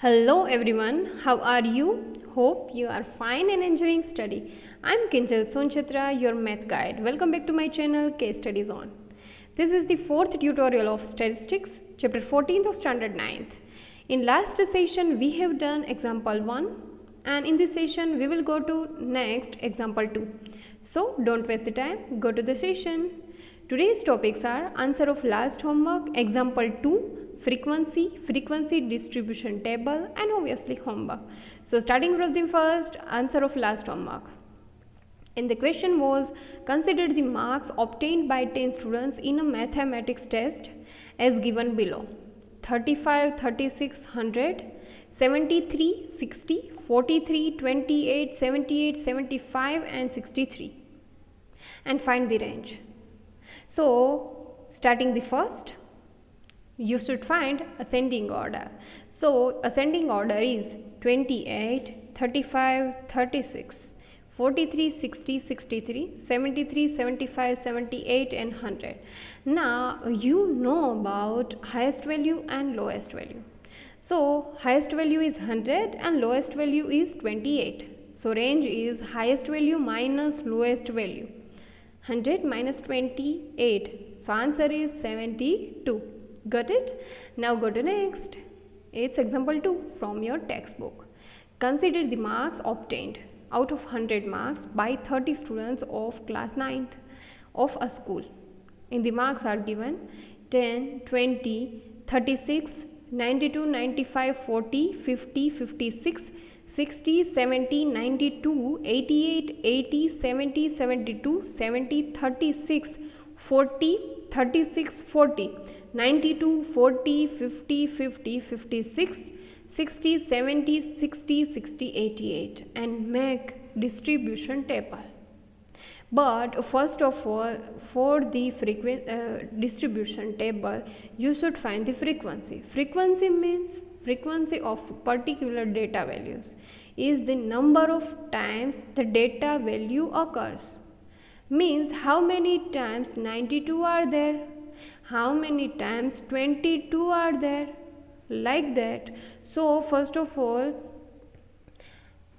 Hello everyone, how are you? Hope you are fine and enjoying study. I'm Kinjal Sonchitra, your math guide. Welcome back to my channel StudyZone. This is the fourth tutorial of statistics, chapter 14th of standard 9th. In last session we have done example 1 and in this session we will go to next example 2. So don't waste the time, go to the session. Today's topics are answer of last homework, example 2, frequency distribution table, and obviously homework. So starting from the first, answer of last homework. And the question was, consider the marks obtained by 10 students in a mathematics test as given below: 35, 36, 100, 73, 60, 43, 28, 78, 75 and 63, and find the range. So starting the first, you should find ascending order. So ascending order is 28, 35, 36, 43, 60, 63, 73, 75, 78 and 100. Now you know about highest value and lowest value. So highest value is 100 and lowest value is 28. So range is highest value minus lowest value. 100 minus 28. So answer is 72. Got it? Now go to next. It's example 2 from your textbook. Consider the marks obtained out of 100 marks by 30 students of class 9th of a school. And the marks are given 10, 20, 36, 92, 95, 40, 50, 56, 60, 70, 92, 88, 80, 70, 72, 70, 36, 40, 36, 40, 92, 40, 50, 50, 56, 60, 70, 60, 60, 88 and make distribution table. But first of all, for the distribution table, you should find the frequency. Frequency means frequency of particular data values is the number of times the data value occurs. Means how many times 92 are there, how many times 22 are there, like that. So first of all,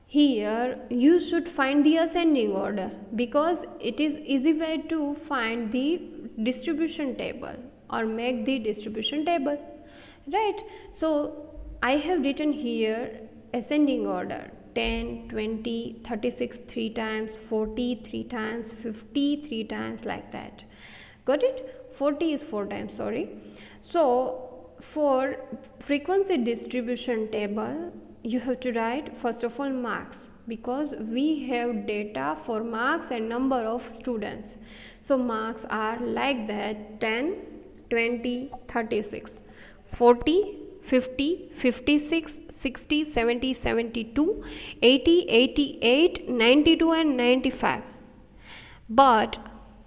here you should find the ascending order because it is easy way to find the distribution table or make the distribution table, right? So I have written here ascending order: 10, 20, 36 3 times, 40 3 times, 50 3 times, like that. Got it? 40 is 4 times, sorry. So for frequency distribution table, you have to write first of all marks, because we have data for marks and number of students. So marks are like that: 10, 20, 36, 40, 50, 56, 60, 70, 72, 80, 88, 92 and 95. But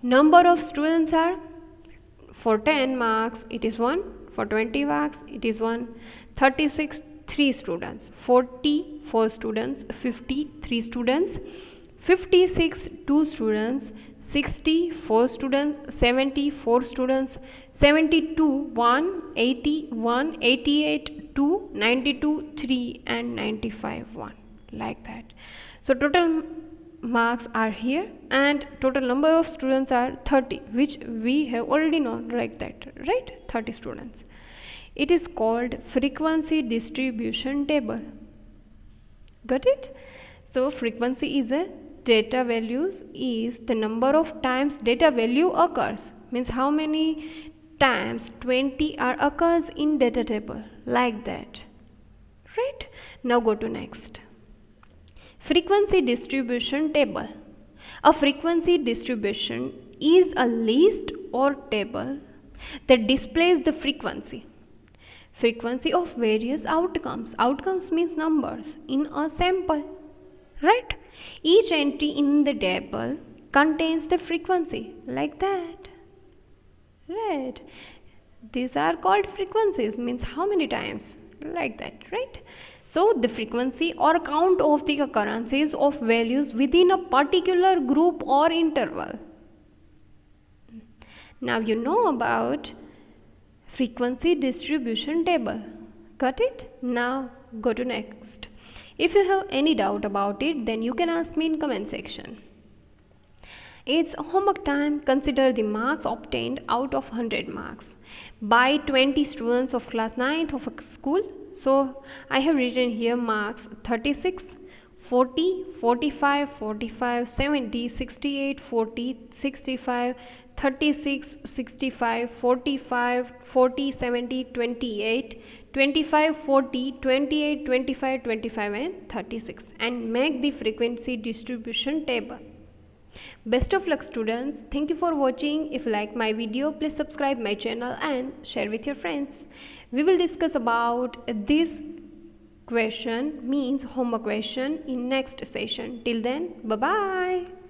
number of students are, for 10 marks it is 1, for 20 marks it is 1, 36 3 students, 40 4 students, 50 3 students, 56 2 students, 60 4 students, 70 4 students, 72 1, 80 1, 88 2, 92 3 and 95 1, like that. So total marks are here and total number of students are 30, which we have already known, like that, right? 30 students. It is called frequency distribution table. Got it? So frequency is a data values is the number of times data value occurs, means how many times 20 are occurs in data table, like that, right? Now go to next. Frequency distribution table. A frequency distribution is a list or table that displays the frequency of various outcomes. Outcomes means numbers in a sample, right? Each entry in the table contains the frequency, like that, right? These are called frequencies, means how many times, like that, right? So the frequency or count of the occurrences of values within a particular group or interval. Now you know about frequency distribution table. Got it? Now go to next. If you have any doubt about it, then you can ask me in comment section. It's homework time. Consider the marks obtained out of 100 marks by 20 students of class 9th of a school. So I have written here marks 36, 40, 45, 45, 70, 68, 40, 65, 36, 65, 45, 40, 70, 28, 25, 40, 28, 25, 25 and 36, and make the frequency distribution table. Best of luck students. Thank you for watching. If you like my video, please subscribe my channel and share with your friends. We will discuss about this question, means homework question, in next session. Till then, bye bye.